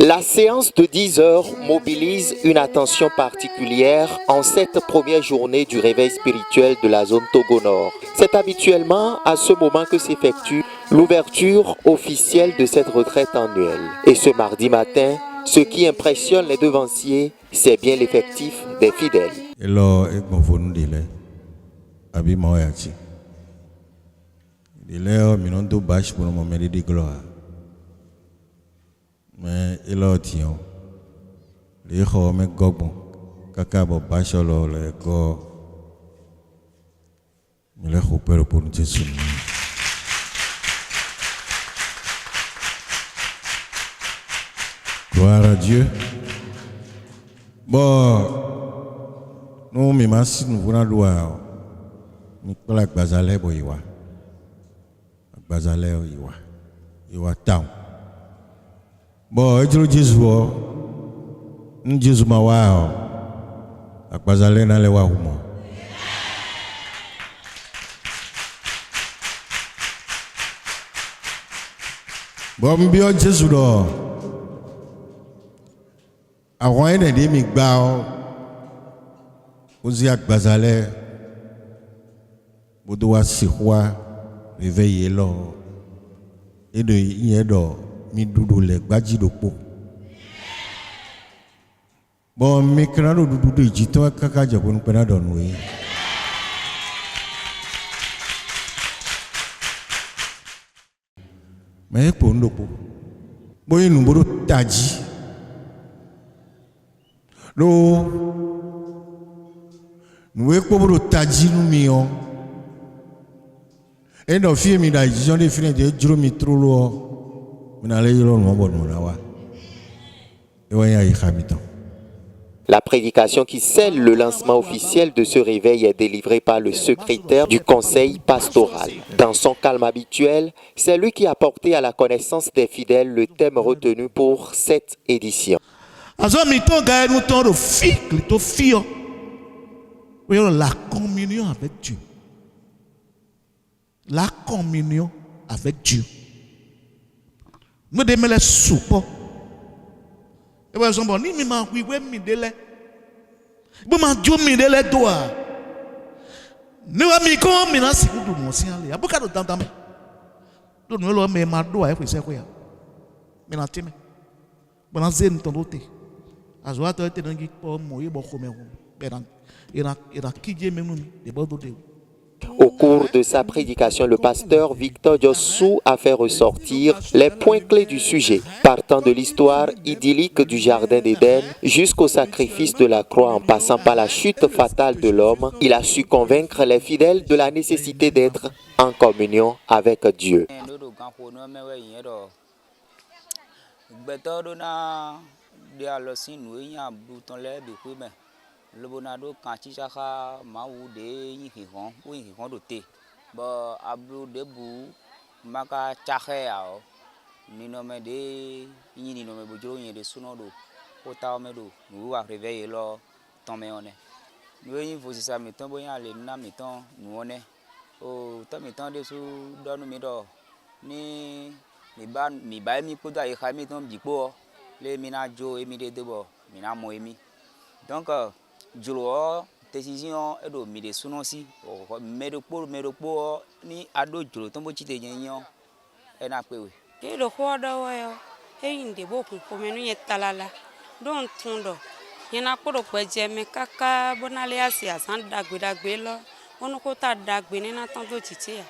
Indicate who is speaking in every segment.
Speaker 1: La séance de 10 heures mobilise une attention particulière en cette première journée du réveil spirituel de la zone Togo Nord. C'est habituellement à ce moment que s'effectue l'ouverture officielle de cette retraite annuelle. Et ce mardi matin, ce qui impressionne les devanciers, c'est bien l'effectif des fidèles.
Speaker 2: Mais il a dit, les gens me gobent, kakabo bacholo le go, mais les gens peuvent pour nous Jésus. Gloire à Dieu. Bon, nous merci nous voulons louer. Nous collons avec Bazalé boiwa, Bazalé boiwa, iwa town. Bon, et Jésus, Jésus m'a wao, akbazale na le wahumo. Bon, mbio Jésus do, avant une demi bao, ozi akbazale, bodoa sihwa, réveiller l'or, et de yedo. Mi doudou le gbadji dopo. Bon, mi krano doudou de jito kaka jabon pena donwe. Mais pour nous dopo. Bon, il nous bodo taji. Lo, nous eko bodo taji nous mion. Et nos filles mi da jison de filles de juro mi trolo.
Speaker 1: La prédication qui scelle le lancement officiel de ce réveil est délivrée par le secrétaire du conseil pastoral. Dans son calme habituel, c'est lui qui a porté à la connaissance des fidèles le thème retenu pour cette édition.
Speaker 3: La communion avec Dieu. La communion avec Dieu. Nous devons les souper. Et par exemple, ni mi ma oui mi délai. Bon ma Dieu mi délai doa. Ne wa mi ko mi na si kudu mo si ale. Abuka do tam. Do no lo me ma doa e ko se ko ya. Mi na time. Bon na zen ton dote. Azwa to te nangi po mo ye bo ko me ho. Beran. Ira kije me mi de bo do de.
Speaker 1: Au cours de sa prédication, le pasteur Victor Diossou a fait ressortir les points clés du sujet, partant de l'histoire idyllique du Jardin d'Éden jusqu'au sacrifice de la croix en passant par la chute fatale de l'homme. Il a su convaincre les fidèles de la nécessité d'être en communion avec Dieu.
Speaker 4: Le bonado kanchi chaka maou de yihon ou yihon doté ba ablu debu maka chahe ao ni nome de ni nome bojoro yen de sunodo ota medo nous va réveiller lo tombe on est nous y faut ça meton boyan le na meton nous on est o to meton de sou donu mi do ni ba mi podo ay khami ton bipo le mina jo emi de debo mina mo emi donc Julo décision et do mi de sunosi o medopo ni ado julo tombo chite nyenyo e na pewe
Speaker 5: de do hodo yo e inde boku ko menu yetalala don tundo yena kodo peje me kaka bonale asia san dagbe lo onu ko ta dagbe ni na tan to chiche ya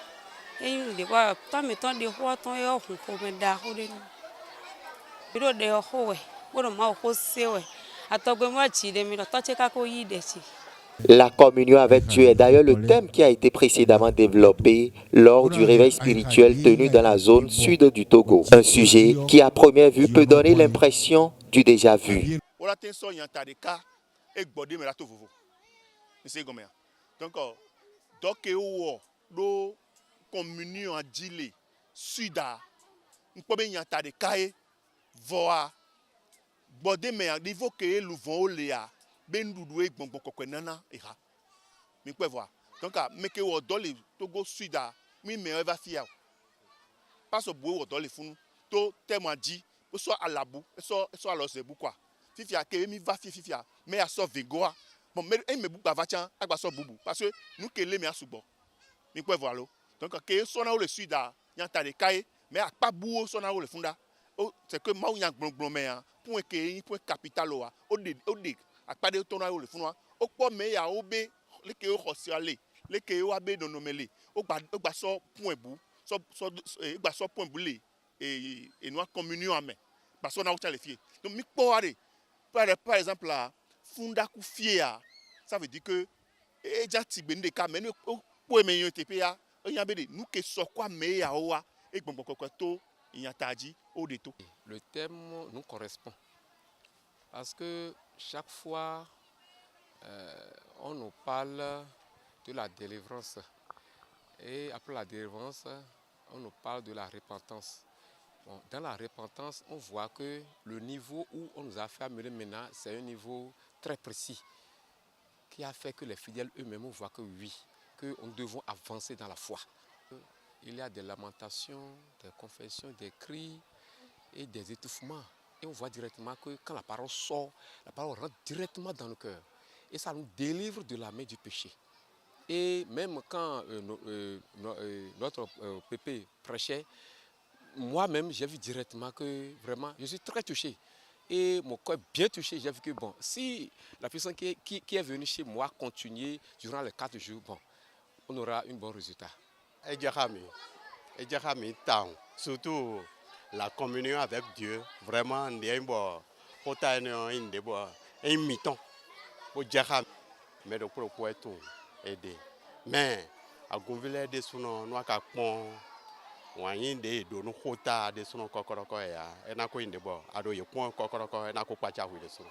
Speaker 5: e inde wa to mi ton de ho ton yo hun ko me da ho de biro de ho we bodo ma ho sewe.
Speaker 1: La communion avec Dieu est d'ailleurs le thème qui a été précédemment développé lors du réveil spirituel tenu dans la zone sud du Togo. Un sujet qui à première vue peut donner l'impression du déjà vu.
Speaker 6: Bode me niveau que louvon oléa ben doudou e gbongbon kokwe nana era mi peut voir donc me que o doli Togo Suda mi me va fiya passe bo o doli funu to témoin dit soit à la boue, soit à l'osebou quoi. Fifia que mi va fifia, mais à so vegoa. Bon, mais me bou bavachan, à so boubou parce que nous que les mi asubo. Mi quoi voilà. Donc que sona ou le sud a, yanta de caille, mais à pas bou sona ou le funda. C'est que ma ou yak blomé point que point capital oa. O de à pas de tona ou le funda. O po me ya obé les que o aller. Les que o abé dans nos mêlés. O ba so point bou, so ba so point boulé et nous communion à main. Parce qu'on a autant les filles. Donc mi poare par exemple là funda ku fier ça veut dire que e ja ti bende ka mais pour me yon tepe ya yan be de nous que so kwa me ya oa e gbongbon kokko to yan taji o de to.
Speaker 7: Le thème nous correspond parce que chaque fois on nous parle de la délivrance et après la délivrance on nous parle de la repentance. Bon, dans la repentance, on voit que le niveau où on nous a fait amener maintenant, c'est un niveau très précis qui a fait que les fidèles eux-mêmes voient que oui, que nous devons avancer dans la foi. Il y a des lamentations, des confessions, des cris et des étouffements. Et on voit directement que quand la parole sort, la parole rentre directement dans le cœur. Et ça nous délivre de la main du péché. Et même quand notre pépé prêchait, moi-même, j'ai vu directement que vraiment, je suis très touché. Et mon corps est bien touché. J'ai vu que bon, si la personne qui est venue chez moi continue durant les 4 jours, bon, on aura un bon résultat.
Speaker 8: Surtout la communion avec Dieu, vraiment, il y a un mi-temps pour mais le propos est tout aider. Mais à Gonville, des sons, nous avons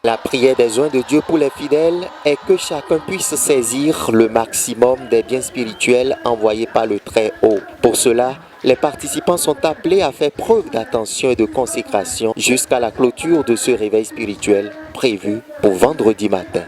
Speaker 1: La prière des joints de Dieu pour les fidèles est que chacun puisse saisir le maximum des biens spirituels envoyés par le Très-Haut. Pour cela, les participants sont appelés à faire preuve d'attention et de consécration jusqu'à la clôture de ce réveil spirituel prévu pour vendredi matin.